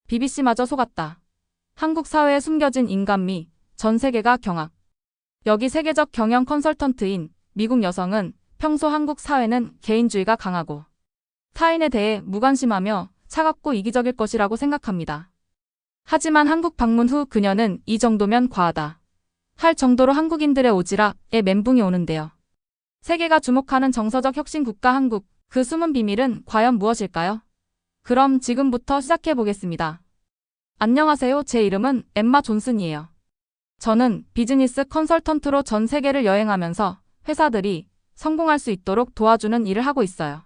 BBC마저 속았다. 한국 사회에 숨겨진 인간미, 전 세계가 경악. 여기 세계적 경영 컨설턴트인 미국 여성은 평소 한국 사회는 개인주의가 강하고 타인에 대해 무관심하며 차갑고 이기적일 것이라고 생각합니다. 하지만 한국 방문 후 그녀는 이 정도면 과하다 할 정도로 한국인들의 오지랖에 멘붕이 오는데요. 세계가 주목하는 정서적 혁신 국가 한국, 그 숨은 비밀은 과연 무엇일까요? 그럼 지금부터 시작해 보겠습니다. 안녕하세요. 제 이름은 엠마 존슨이에요. 저는 비즈니스 컨설턴트로 전 세계를 여행하면서 회사들이 성공할 수 있도록 도와주는 일을 하고 있어요.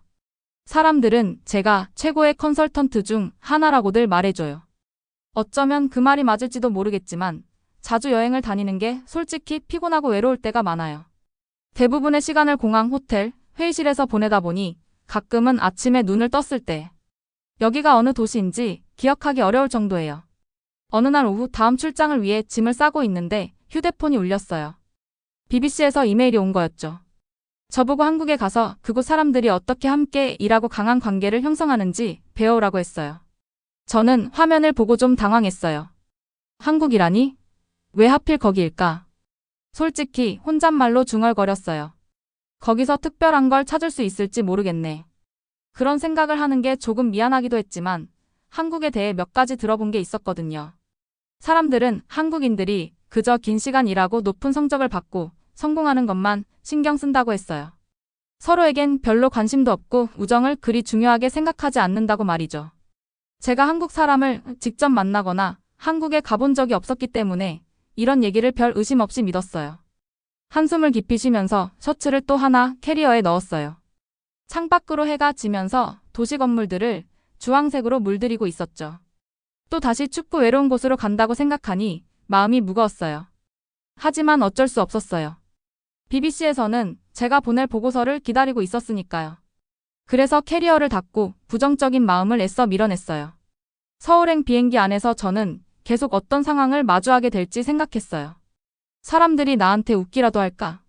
사람들은 제가 최고의 컨설턴트 중 하나라고들 말해줘요. 어쩌면 그 말이 맞을지도 모르겠지만 자주 여행을 다니는 게 솔직히 피곤하고 외로울 때가 많아요. 대부분의 시간을 공항, 호텔, 회의실에서 보내다 보니 가끔은 아침에 눈을 떴을 때 여기가 어느 도시인지 기억하기 어려울 정도예요. 어느 날 오후 다음 출장을 위해 짐을 싸고 있는데 휴대폰이 울렸어요. BBC에서 이메일이 온 거였죠. 저보고 한국에 가서 그곳 사람들이 어떻게 함께 일하고 강한 관계를 형성하는지 배워오라고 했어요. 저는 화면을 보고 좀 당황했어요. 한국이라니? 왜 하필 거기일까? 솔직히 혼잣말로 중얼거렸어요. 거기서 특별한 걸 찾을 수 있을지 모르겠네. 그런 생각을 하는 게 조금 미안하기도 했지만 한국에 대해 몇 가지 들어본 게 있었거든요. 사람들은 한국인들이 그저 긴 시간 일하고 높은 성적을 받고 성공하는 것만 신경 쓴다고 했어요. 서로에겐 별로 관심도 없고 우정을 그리 중요하게 생각하지 않는다고 말이죠. 제가 한국 사람을 직접 만나거나 한국에 가본 적이 없었기 때문에 이런 얘기를 별 의심 없이 믿었어요. 한숨을 깊이 쉬면서 셔츠를 또 하나 캐리어에 넣었어요. 창밖으로 해가 지면서 도시 건물들을 주황색으로 물들이고 있었죠. 또 다시 춥고 외로운 곳으로 간다고 생각하니 마음이 무거웠어요. 하지만 어쩔 수 없었어요. BBC에서는 제가 보낼 보고서를 기다리고 있었으니까요. 그래서 캐리어를 닫고 부정적인 마음을 애써 밀어냈어요. 서울행 비행기 안에서 저는 계속 어떤 상황을 마주하게 될지 생각했어요. 사람들이 나한테 웃기라도 할까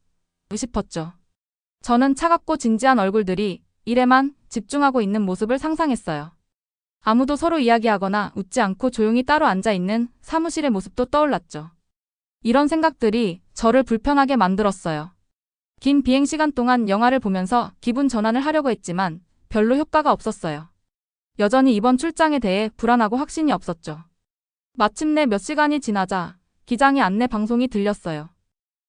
싶었죠. 저는 차갑고 진지한 얼굴들이 일에만 집중하고 있는 모습을 상상했어요. 아무도 서로 이야기하거나 웃지 않고 조용히 따로 앉아있는 사무실의 모습도 떠올랐죠. 이런 생각들이 저를 불편하게 만들었어요. 긴 비행시간 동안 영화를 보면서 기분 전환을 하려고 했지만 별로 효과가 없었어요. 여전히 이번 출장에 대해 불안하고 확신이 없었죠. 마침내 몇 시간이 지나자 기장의 안내 방송이 들렸어요.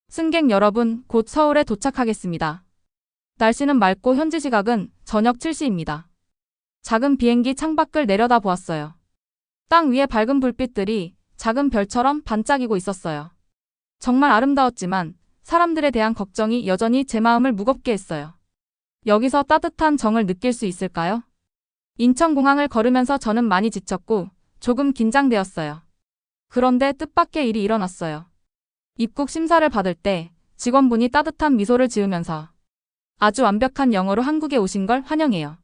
승객 여러분, 곧 서울에 도착하겠습니다. 날씨는 맑고 현지 시각은 저녁 7시입니다. 작은 비행기 창밖을 내려다 보았어요. 땅 위에 밝은 불빛들이 작은 별처럼 반짝이고 있었어요. 정말 아름다웠지만 사람들에 대한 걱정이 여전히 제 마음을 무겁게 했어요. 여기서 따뜻한 정을 느낄 수 있을까요? 인천공항을 걸으면서 저는 많이 지쳤고 조금 긴장되었어요. 그런데 뜻밖의 일이 일어났어요. 입국 심사를 받을 때 직원분이 따뜻한 미소를 지으면서 아주 완벽한 영어로 한국에 오신 걸 환영해요.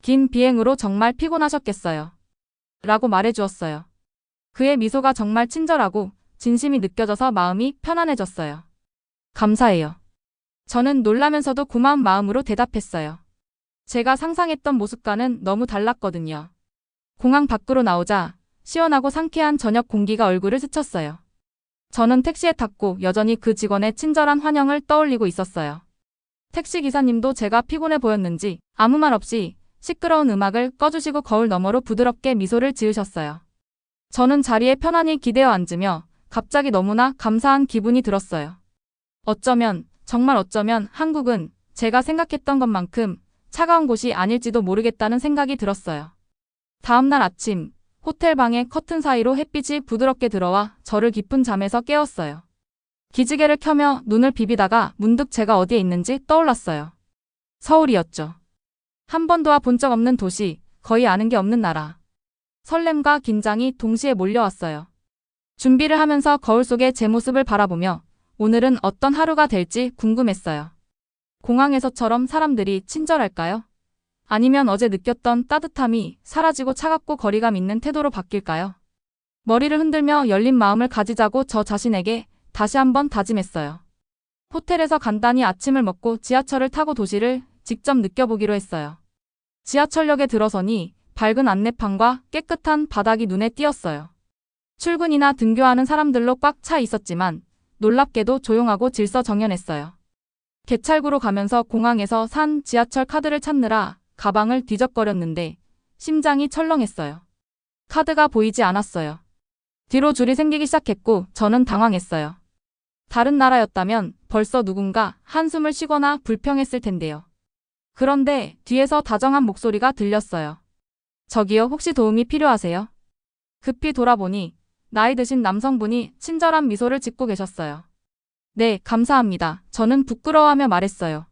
긴 비행으로 정말 피곤하셨겠어요. 라고 말해주었어요. 그의 미소가 정말 친절하고 진심이 느껴져서 마음이 편안해졌어요. 감사해요. 저는 놀라면서도 고마운 마음으로 대답했어요. 제가 상상했던 모습과는 너무 달랐거든요. 공항 밖으로 나오자 시원하고 상쾌한 저녁 공기가 얼굴을 스쳤어요. 저는 택시에 탔고 여전히 그 직원의 친절한 환영을 떠올리고 있었어요. 택시 기사님도 제가 피곤해 보였는지 아무 말 없이 시끄러운 음악을 꺼주시고 거울 너머로 부드럽게 미소를 지으셨어요. 저는 자리에 편안히 기대어 앉으며 갑자기 너무나 감사한 기분이 들었어요. 정말 어쩌면 한국은 제가 생각했던 것만큼 차가운 곳이 아닐지도 모르겠다는 생각이 들었어요. 다음날 아침, 호텔 방의 커튼 사이로 햇빛이 부드럽게 들어와 저를 깊은 잠에서 깨웠어요. 기지개를 켜며 눈을 비비다가 문득 제가 어디에 있는지 떠올랐어요. 서울이었죠. 한 번도 와본 적 없는 도시, 거의 아는 게 없는 나라. 설렘과 긴장이 동시에 몰려왔어요. 준비를 하면서 거울 속에 제 모습을 바라보며 오늘은 어떤 하루가 될지 궁금했어요. 공항에서처럼 사람들이 친절할까요? 아니면 어제 느꼈던 따뜻함이 사라지고 차갑고 거리감 있는 태도로 바뀔까요? 머리를 흔들며 열린 마음을 가지자고 저 자신에게 다시 한번 다짐했어요. 호텔에서 간단히 아침을 먹고 지하철을 타고 도시를 직접 느껴보기로 했어요. 지하철역에 들어서니 밝은 안내판과 깨끗한 바닥이 눈에 띄었어요. 출근이나 등교하는 사람들로 꽉 차 있었지만 놀랍게도 조용하고 질서정연했어요. 개찰구로 가면서 공항에서 산 지하철 카드를 찾느라 가방을 뒤적거렸는데 심장이 철렁했어요. 카드가 보이지 않았어요. 뒤로 줄이 생기기 시작했고 저는 당황했어요. 다른 나라였다면 벌써 누군가 한숨을 쉬거나 불평했을 텐데요. 그런데 뒤에서 다정한 목소리가 들렸어요. 저기요, 혹시 도움이 필요하세요? 급히 돌아보니 나이 드신 남성분이 친절한 미소를 짓고 계셨어요. 네, 감사합니다. 저는 부끄러워하며 말했어요.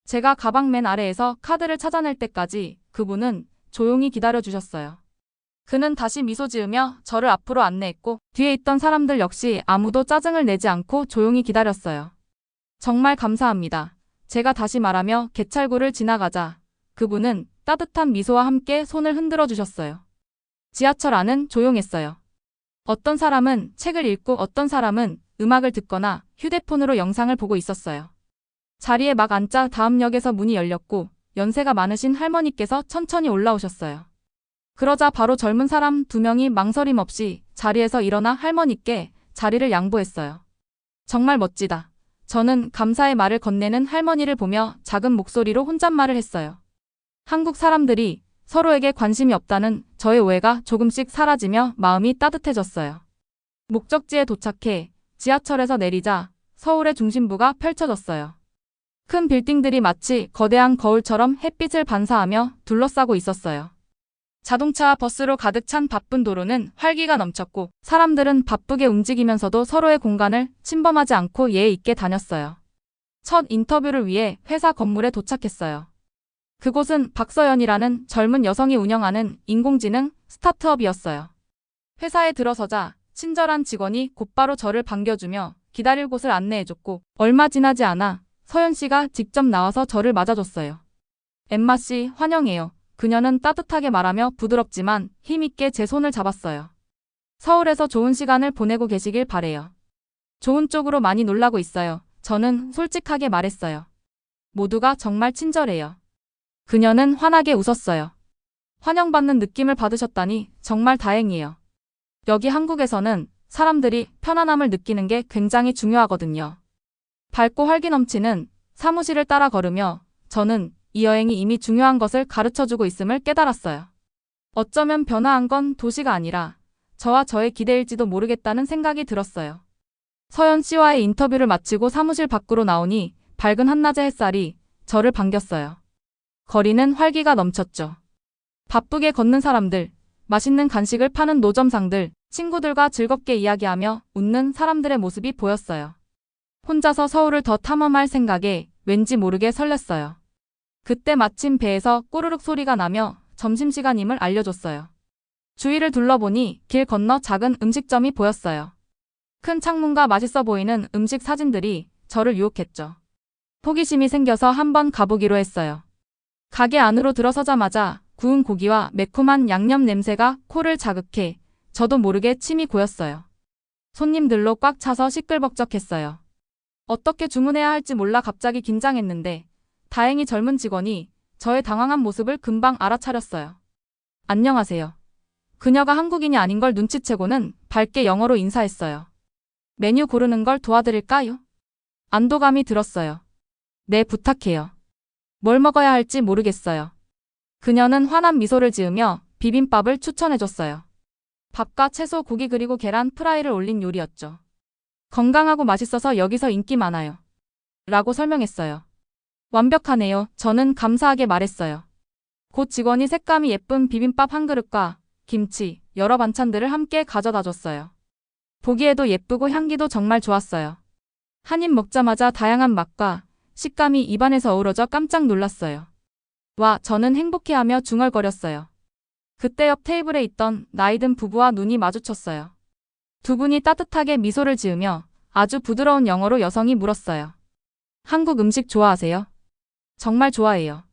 제가 가방 맨 아래에서 카드를 찾아낼 때까지 그분은 조용히 기다려주셨어요. 그는 다시 미소 지으며 저를 앞으로 안내했고 뒤에 있던 사람들 역시 아무도 짜증을 내지 않고 조용히 기다렸어요. 정말 감사합니다. 제가 다시 말하며 개찰구를 지나가자 그분은 따뜻한 미소와 함께 손을 흔들어 주셨어요. 지하철 안은 조용했어요. 어떤 사람은 책을 읽고 어떤 사람은 음악을 듣거나 휴대폰으로 영상을 보고 있었어요. 자리에 막 앉자 다음 역에서 문이 열렸고 연세가 많으신 할머니께서 천천히 올라오셨어요. 그러자 바로 젊은 사람 2명이 망설임 없이 자리에서 일어나 할머니께 자리를 양보했어요. 정말 멋지다. 저는 감사의 말을 건네는 할머니를 보며 작은 목소리로 혼잣말을 했어요. 한국 사람들이 서로에게 관심이 없다는 저의 오해가 조금씩 사라지며 마음이 따뜻해졌어요. 목적지에 도착해 지하철에서 내리자 서울의 중심부가 펼쳐졌어요. 큰 빌딩들이 마치 거대한 거울처럼 햇빛을 반사하며 둘러싸고 있었어요. 자동차와 버스로 가득 찬 바쁜 도로는 활기가 넘쳤고 사람들은 바쁘게 움직이면서도 서로의 공간을 침범하지 않고 예의 있게 다녔어요. 첫 인터뷰를 위해 회사 건물에 도착했어요. 그곳은 박서연이라는 젊은 여성이 운영하는 인공지능 스타트업이었어요. 회사에 들어서자 친절한 직원이 곧바로 저를 반겨주며 기다릴 곳을 안내해줬고 얼마 지나지 않아 서연 씨가 직접 나와서 저를 맞아줬어요. 엠마 씨, 환영해요. 그녀는 따뜻하게 말하며 부드럽지만 힘있게 제 손을 잡았어요. 서울에서 좋은 시간을 보내고 계시길 바래요. 좋은 쪽으로 많이 놀라고 있어요. 저는 솔직하게 말했어요. 모두가 정말 친절해요. 그녀는 환하게 웃었어요. 환영받는 느낌을 받으셨다니 정말 다행이에요. 여기 한국에서는 사람들이 편안함을 느끼는 게 굉장히 중요하거든요. 밝고 활기 넘치는 사무실을 따라 걸으며 저는 이 여행이 이미 중요한 것을 가르쳐주고 있음을 깨달았어요. 어쩌면 변화한 건 도시가 아니라 저와 저의 기대일지도 모르겠다는 생각이 들었어요. 서연 씨와의 인터뷰를 마치고 사무실 밖으로 나오니 밝은 한낮의 햇살이 저를 반겼어요. 거리는 활기가 넘쳤죠. 바쁘게 걷는 사람들, 맛있는 간식을 파는 노점상들, 친구들과 즐겁게 이야기하며 웃는 사람들의 모습이 보였어요. 혼자서 서울을 더 탐험할 생각에 왠지 모르게 설렜어요. 그때 마침 배에서 꼬르륵 소리가 나며 점심시간임을 알려줬어요. 주위를 둘러보니 길 건너 작은 음식점이 보였어요. 큰 창문과 맛있어 보이는 음식 사진들이 저를 유혹했죠. 호기심이 생겨서 한번 가보기로 했어요. 가게 안으로 들어서자마자 구운 고기와 매콤한 양념 냄새가 코를 자극해 저도 모르게 침이 고였어요. 손님들로 꽉 차서 시끌벅적했어요. 어떻게 주문해야 할지 몰라 갑자기 긴장했는데 다행히 젊은 직원이 저의 당황한 모습을 금방 알아차렸어요. 안녕하세요. 그녀가 한국인이 아닌 걸 눈치채고는 밝게 영어로 인사했어요. 메뉴 고르는 걸 도와드릴까요? 안도감이 들었어요. 네, 부탁해요. 뭘 먹어야 할지 모르겠어요. 그녀는 환한 미소를 지으며 비빔밥을 추천해줬어요. 밥과 채소, 고기 그리고 계란 프라이를 올린 요리였죠. 건강하고 맛있어서 여기서 인기 많아요. 라고 설명했어요. 완벽하네요. 저는 감사하게 말했어요. 곧 직원이 색감이 예쁜 비빔밥 한 그릇과 김치, 여러 반찬들을 함께 가져다 줬어요. 보기에도 예쁘고 향기도 정말 좋았어요. 한 입 먹자마자 다양한 맛과 식감이 입안에서 어우러져 깜짝 놀랐어요. 와, 저는 행복해하며 중얼거렸어요. 그때 옆 테이블에 있던 나이든 부부와 눈이 마주쳤어요. 두 분이 따뜻하게 미소를 지으며 아주 부드러운 영어로 여성이 물었어요. 한국 음식 좋아하세요? 정말 좋아해요.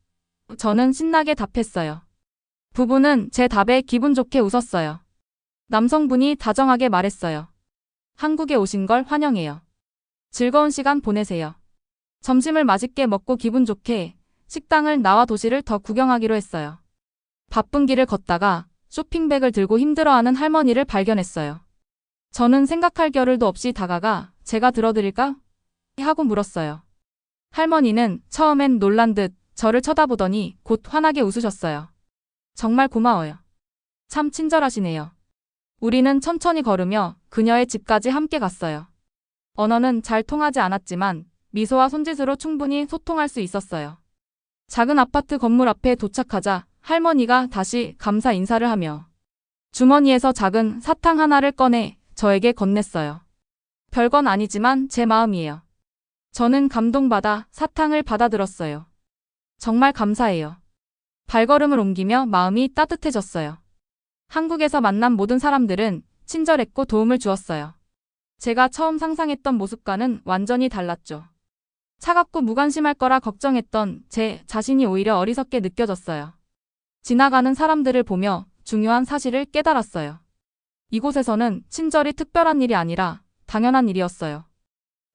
저는 신나게 답했어요. 부부는 제 답에 기분 좋게 웃었어요. 남성분이 다정하게 말했어요. 한국에 오신 걸 환영해요. 즐거운 시간 보내세요. 점심을 맛있게 먹고 기분 좋게 식당을 나와 도시를 더 구경하기로 했어요. 바쁜 길을 걷다가 쇼핑백을 들고 힘들어하는 할머니를 발견했어요. 저는 생각할 겨를도 없이 다가가 제가 들어드릴까? 하고 물었어요. 할머니는 처음엔 놀란 듯 저를 쳐다보더니 곧 환하게 웃으셨어요. 정말 고마워요. 참 친절하시네요. 우리는 천천히 걸으며 그녀의 집까지 함께 갔어요. 언어는 잘 통하지 않았지만 미소와 손짓으로 충분히 소통할 수 있었어요. 작은 아파트 건물 앞에 도착하자 할머니가 다시 감사 인사를 하며 주머니에서 작은 사탕 하나를 꺼내 저에게 건넸어요. 별건 아니지만 제 마음이에요. 저는 감동받아 사탕을 받아들었어요. 정말 감사해요. 발걸음을 옮기며 마음이 따뜻해졌어요. 한국에서 만난 모든 사람들은 친절했고 도움을 주었어요. 제가 처음 상상했던 모습과는 완전히 달랐죠. 차갑고 무관심할 거라 걱정했던 제 자신이 오히려 어리석게 느껴졌어요. 지나가는 사람들을 보며 중요한 사실을 깨달았어요. 이곳에서는 친절이 특별한 일이 아니라 당연한 일이었어요.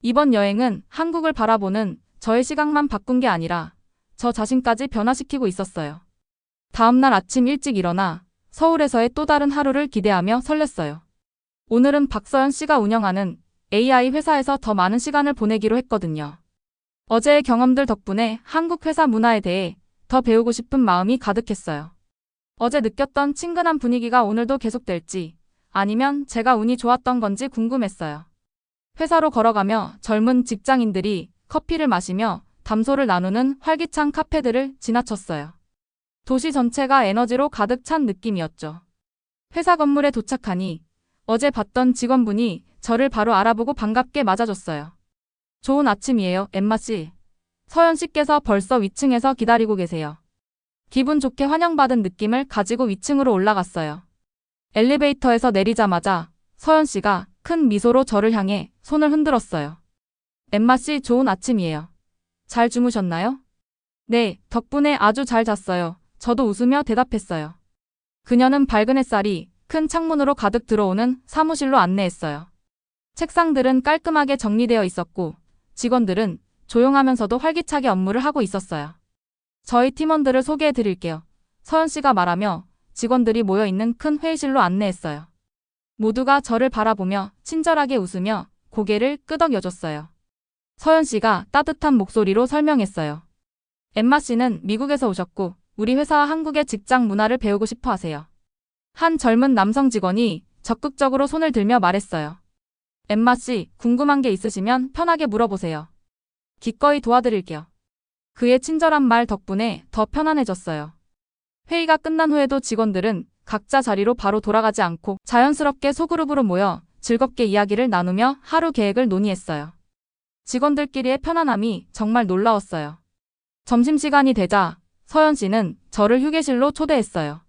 이번 여행은 한국을 바라보는 저의 시각만 바꾼 게 아니라 저 자신까지 변화시키고 있었어요. 다음 날 아침 일찍 일어나 서울에서의 또 다른 하루를 기대하며 설렜어요. 오늘은 박서연 씨가 운영하는 AI 회사에서 더 많은 시간을 보내기로 했거든요. 어제의 경험들 덕분에 한국 회사 문화에 대해 더 배우고 싶은 마음이 가득했어요. 어제 느꼈던 친근한 분위기가 오늘도 계속될지 아니면 제가 운이 좋았던 건지 궁금했어요. 회사로 걸어가며 젊은 직장인들이 커피를 마시며 담소를 나누는 활기찬 카페들을 지나쳤어요. 도시 전체가 에너지로 가득 찬 느낌이었죠. 회사 건물에 도착하니 어제 봤던 직원분이 저를 바로 알아보고 반갑게 맞아줬어요. 좋은 아침이에요, 엠마 씨. 서연 씨께서 벌써 위층에서 기다리고 계세요. 기분 좋게 환영받은 느낌을 가지고 위층으로 올라갔어요. 엘리베이터에서 내리자마자 서연 씨가 큰 미소로 저를 향해 손을 흔들었어요. 엠마 씨 좋은 아침이에요. 잘 주무셨나요? 네, 덕분에 아주 잘 잤어요. 저도 웃으며 대답했어요. 그녀는 밝은 햇살이 큰 창문으로 가득 들어오는 사무실로 안내했어요. 책상들은 깔끔하게 정리되어 있었고 직원들은 조용하면서도 활기차게 업무를 하고 있었어요. 저희 팀원들을 소개해 드릴게요. 서연 씨가 말하며 직원들이 모여 있는 큰 회의실로 안내했어요. 모두가 저를 바라보며 친절하게 웃으며 고개를 끄덕여줬어요. 서연 씨가 따뜻한 목소리로 설명했어요. 엠마 씨는 미국에서 오셨고 우리 회사와 한국의 직장 문화를 배우고 싶어 하세요. 한 젊은 남성 직원이 적극적으로 손을 들며 말했어요. 엠마 씨, 궁금한 게 있으시면 편하게 물어보세요. 기꺼이 도와드릴게요. 그의 친절한 말 덕분에 더 편안해졌어요. 회의가 끝난 후에도 직원들은 각자 자리로 바로 돌아가지 않고 자연스럽게 소그룹으로 모여 즐겁게 이야기를 나누며 하루 계획을 논의했어요. 직원들끼리의 편안함이 정말 놀라웠어요. 점심시간이 되자 서연 씨는 저를 휴게실로 초대했어요.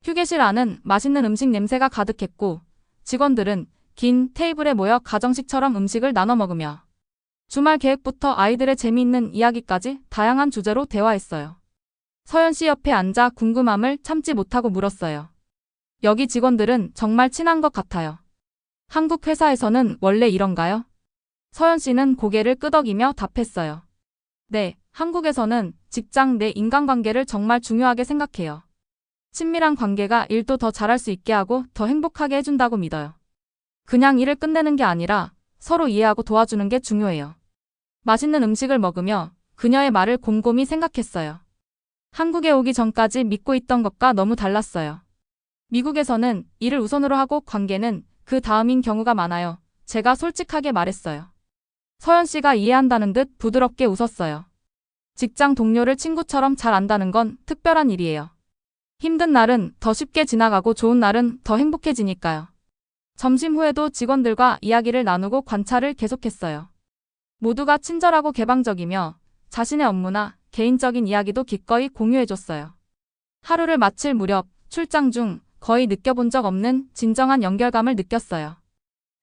휴게실 안은 맛있는 음식 냄새가 가득했고 직원들은 긴 테이블에 모여 가정식처럼 음식을 나눠 먹으며 주말 계획부터 아이들의 재미있는 이야기까지 다양한 주제로 대화했어요. 서연 씨 옆에 앉아 궁금함을 참지 못하고 물었어요. 여기 직원들은 정말 친한 것 같아요. 한국 회사에서는 원래 이런가요? 서연 씨는 고개를 끄덕이며 답했어요. 네, 한국에서는 직장 내 인간관계를 정말 중요하게 생각해요. 친밀한 관계가 일도 더 잘할 수 있게 하고 더 행복하게 해준다고 믿어요. 그냥 일을 끝내는 게 아니라 서로 이해하고 도와주는 게 중요해요. 맛있는 음식을 먹으며 그녀의 말을 곰곰이 생각했어요. 한국에 오기 전까지 믿고 있던 것과 너무 달랐어요. 미국에서는 일을 우선으로 하고 관계는 그 다음인 경우가 많아요. 제가 솔직하게 말했어요. 서연 씨가 이해한다는 듯 부드럽게 웃었어요. 직장 동료를 친구처럼 잘 안다는 건 특별한 일이에요. 힘든 날은 더 쉽게 지나가고 좋은 날은 더 행복해지니까요. 점심 후에도 직원들과 이야기를 나누고 관찰을 계속했어요. 모두가 친절하고 개방적이며 자신의 업무나 개인적인 이야기도 기꺼이 공유해줬어요. 하루를 마칠 무렵 출장 중 거의 느껴본 적 없는 진정한 연결감을 느꼈어요.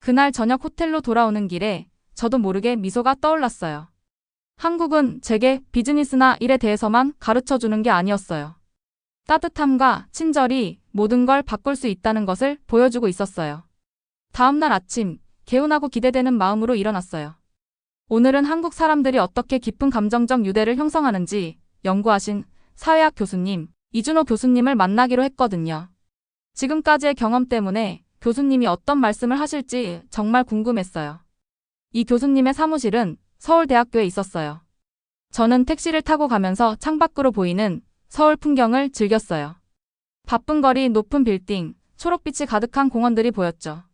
그날 저녁 호텔로 돌아오는 길에 저도 모르게 미소가 떠올랐어요. 한국은 제게 비즈니스나 일에 대해서만 가르쳐주는 게 아니었어요. 따뜻함과 친절이 모든 걸 바꿀 수 있다는 것을 보여주고 있었어요. 다음 날 아침, 개운하고 기대되는 마음으로 일어났어요. 오늘은 한국 사람들이 어떻게 깊은 감정적 유대를 형성하는지 연구하신 사회학 교수님, 이준호 교수님을 만나기로 했거든요. 지금까지의 경험 때문에 교수님이 어떤 말씀을 하실지 정말 궁금했어요. 이 교수님의 사무실은 서울대학교에 있었어요. 저는 택시를 타고 가면서 창밖으로 보이는 서울 풍경을 즐겼어요. 바쁜 거리, 높은 빌딩, 초록빛이 가득한 공원들이 보였죠.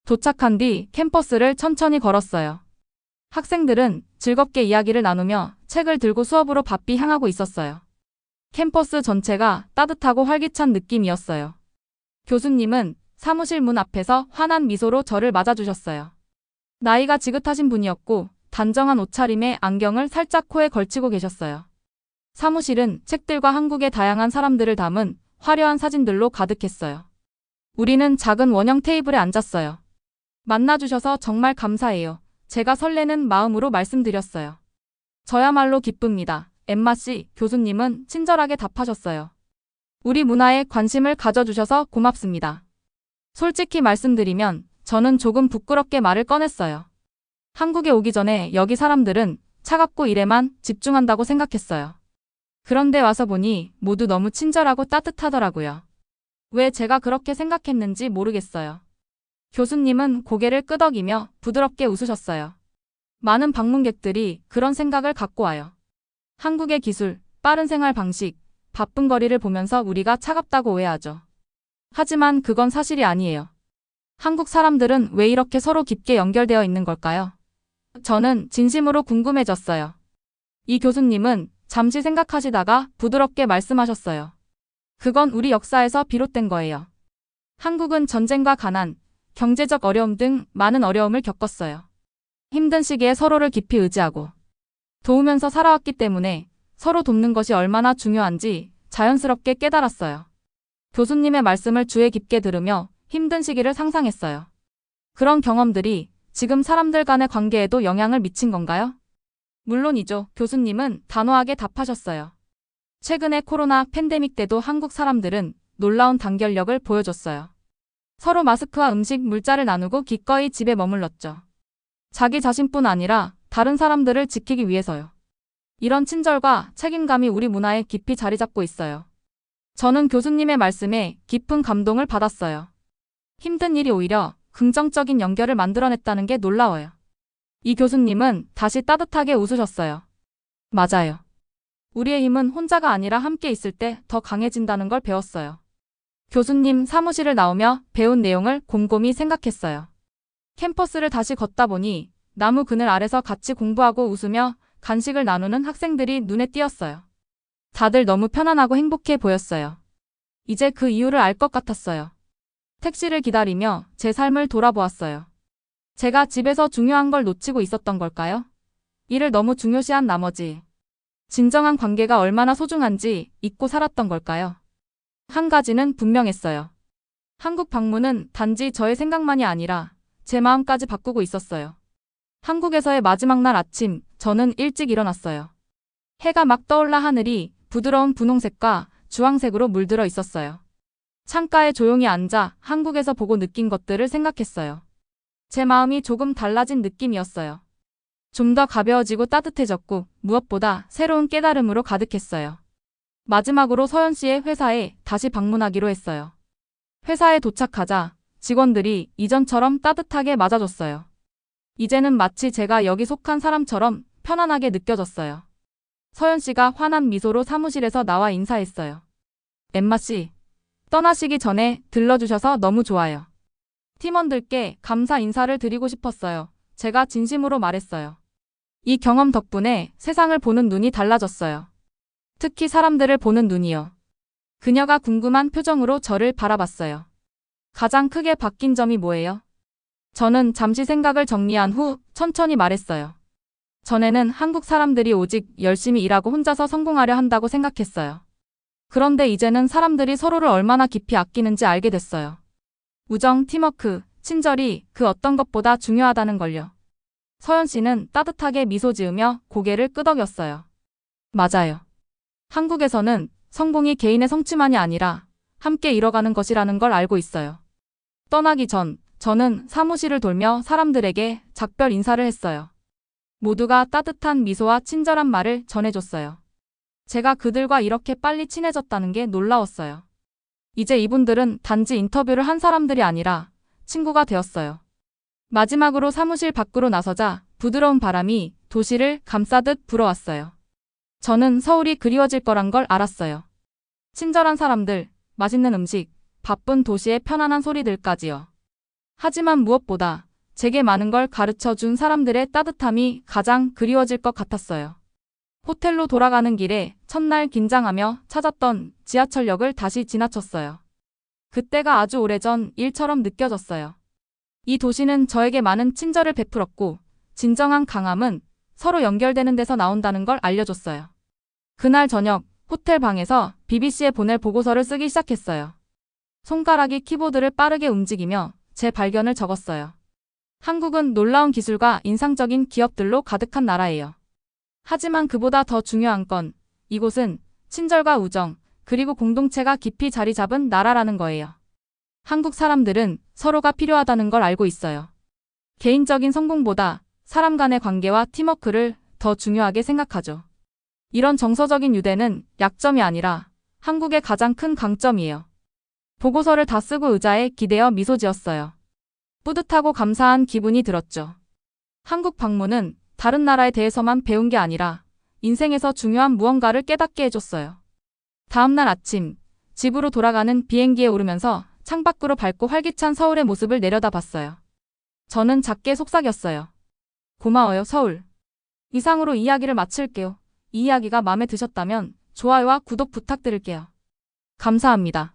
도착한 뒤 캠퍼스를 천천히 걸었어요. 학생들은 즐겁게 이야기를 나누며 책을 들고 수업으로 바삐 향하고 있었어요. 캠퍼스 전체가 따뜻하고 활기찬 느낌이었어요. 교수님은 사무실 문 앞에서 환한 미소로 저를 맞아주셨어요. 나이가 지긋하신 분이었고 단정한 옷차림에 안경을 살짝 코에 걸치고 계셨어요. 사무실은 책들과 한국의 다양한 사람들을 담은 화려한 사진들로 가득했어요. 우리는 작은 원형 테이블에 앉았어요. 만나주셔서 정말 감사해요. 제가 설레는 마음으로 말씀드렸어요. 저야말로 기쁩니다. 엠마 씨, 교수님은 친절하게 답하셨어요. 우리 문화에 관심을 가져주셔서 고맙습니다. 솔직히 말씀드리면 저는 조금 부끄럽게 말을 꺼냈어요. 한국에 오기 전에 여기 사람들은 차갑고 일에만 집중한다고 생각했어요. 그런데 와서 보니 모두 너무 친절하고 따뜻하더라고요. 왜 제가 그렇게 생각했는지 모르겠어요. 교수님은 고개를 끄덕이며 부드럽게 웃으셨어요. 많은 방문객들이 그런 생각을 갖고 와요. 한국의 기술, 빠른 생활 방식, 바쁜 거리를 보면서 우리가 차갑다고 오해하죠. 하지만 그건 사실이 아니에요. 한국 사람들은 왜 이렇게 서로 깊게 연결되어 있는 걸까요? 저는 진심으로 궁금해졌어요. 이 교수님은 잠시 생각하시다가 부드럽게 말씀하셨어요. 그건 우리 역사에서 비롯된 거예요. 한국은 전쟁과 가난, 경제적 어려움 등 많은 어려움을 겪었어요. 힘든 시기에 서로를 깊이 의지하고 도우면서 살아왔기 때문에 서로 돕는 것이 얼마나 중요한지 자연스럽게 깨달았어요. 교수님의 말씀을 주의 깊게 들으며 힘든 시기를 상상했어요. 그런 경험들이 지금 사람들 간의 관계에도 영향을 미친 건가요? 물론이죠. 교수님은 단호하게 답하셨어요. 최근의 코로나 팬데믹 때도 한국 사람들은 놀라운 단결력을 보여줬어요. 서로 마스크와 음식, 물자를 나누고 기꺼이 집에 머물렀죠. 자기 자신뿐 아니라 다른 사람들을 지키기 위해서요. 이런 친절과 책임감이 우리 문화에 깊이 자리 잡고 있어요. 저는 교수님의 말씀에 깊은 감동을 받았어요. 힘든 일이 오히려 긍정적인 연결을 만들어냈다는 게 놀라워요. 이 교수님은 다시 따뜻하게 웃으셨어요. 맞아요. 우리의 힘은 혼자가 아니라 함께 있을 때 더 강해진다는 걸 배웠어요. 교수님 사무실을 나오며 배운 내용을 곰곰이 생각했어요. 캠퍼스를 다시 걷다 보니 나무 그늘 아래서 같이 공부하고 웃으며 간식을 나누는 학생들이 눈에 띄었어요. 다들 너무 편안하고 행복해 보였어요. 이제 그 이유를 알 것 같았어요. 택시를 기다리며 제 삶을 돌아보았어요. 제가 집에서 중요한 걸 놓치고 있었던 걸까요? 일을 너무 중요시한 나머지 진정한 관계가 얼마나 소중한지 잊고 살았던 걸까요? 한 가지는 분명했어요. 한국 방문은 단지 저의 생각만이 아니라 제 마음까지 바꾸고 있었어요. 한국에서의 마지막 날 아침, 저는 일찍 일어났어요. 해가 막 떠올라 하늘이 부드러운 분홍색과 주황색으로 물들어 있었어요. 창가에 조용히 앉아 한국에서 보고 느낀 것들을 생각했어요. 제 마음이 조금 달라진 느낌이었어요. 좀 더 가벼워지고 따뜻해졌고 무엇보다 새로운 깨달음으로 가득했어요. 마지막으로 서연 씨의 회사에 다시 방문하기로 했어요. 회사에 도착하자 직원들이 이전처럼 따뜻하게 맞아줬어요. 이제는 마치 제가 여기 속한 사람처럼 편안하게 느껴졌어요. 서연 씨가 환한 미소로 사무실에서 나와 인사했어요. 엠마 씨, 떠나시기 전에 들러주셔서 너무 좋아요. 팀원들께 감사 인사를 드리고 싶었어요. 제가 진심으로 말했어요. 이 경험 덕분에 세상을 보는 눈이 달라졌어요. 특히 사람들을 보는 눈이요. 그녀가 궁금한 표정으로 저를 바라봤어요. 가장 크게 바뀐 점이 뭐예요? 저는 잠시 생각을 정리한 후 천천히 말했어요. 전에는 한국 사람들이 오직 열심히 일하고 혼자서 성공하려 한다고 생각했어요. 그런데 이제는 사람들이 서로를 얼마나 깊이 아끼는지 알게 됐어요. 우정, 팀워크, 친절이 그 어떤 것보다 중요하다는 걸요. 서연 씨는 따뜻하게 미소 지으며 고개를 끄덕였어요. 맞아요. 한국에서는 성공이 개인의 성취만이 아니라 함께 이뤄가는 것이라는 걸 알고 있어요. 떠나기 전 저는 사무실을 돌며 사람들에게 작별 인사를 했어요. 모두가 따뜻한 미소와 친절한 말을 전해줬어요. 제가 그들과 이렇게 빨리 친해졌다는 게 놀라웠어요. 이제 이분들은 단지 인터뷰를 한 사람들이 아니라 친구가 되었어요. 마지막으로 사무실 밖으로 나서자 부드러운 바람이 도시를 감싸듯 불어왔어요. 저는 서울이 그리워질 거란 걸 알았어요. 친절한 사람들, 맛있는 음식, 바쁜 도시의 편안한 소리들까지요. 하지만 무엇보다 제게 많은 걸 가르쳐 준 사람들의 따뜻함이 가장 그리워질 것 같았어요. 호텔로 돌아가는 길에 첫날 긴장하며 찾았던 지하철역을 다시 지나쳤어요. 그때가 아주 오래전 일처럼 느껴졌어요. 이 도시는 저에게 많은 친절을 베풀었고 진정한 강함은 서로 연결되는 데서 나온다는 걸 알려줬어요. 그날 저녁 호텔 방에서 BBC에 보낼 보고서를 쓰기 시작했어요. 손가락이 키보드를 빠르게 움직이며 제 발견을 적었어요. 한국은 놀라운 기술과 인상적인 기업들로 가득한 나라예요. 하지만 그보다 더 중요한 건 이곳은 친절과 우정, 그리고 공동체가 깊이 자리 잡은 나라라는 거예요. 한국 사람들은 서로가 필요하다는 걸 알고 있어요. 개인적인 성공보다 사람 간의 관계와 팀워크를 더 중요하게 생각하죠. 이런 정서적인 유대는 약점이 아니라 한국의 가장 큰 강점이에요. 보고서를 다 쓰고 의자에 기대어 미소 지었어요. 뿌듯하고 감사한 기분이 들었죠. 한국 방문은 다른 나라에 대해서만 배운 게 아니라 인생에서 중요한 무언가를 깨닫게 해줬어요. 다음날 아침, 집으로 돌아가는 비행기에 오르면서 창밖으로 밝고 활기찬 서울의 모습을 내려다봤어요. 저는 작게 속삭였어요. 고마워요, 서울. 이상으로 이야기를 마칠게요. 이 이야기가 마음에 드셨다면 좋아요와 구독 부탁드릴게요. 감사합니다.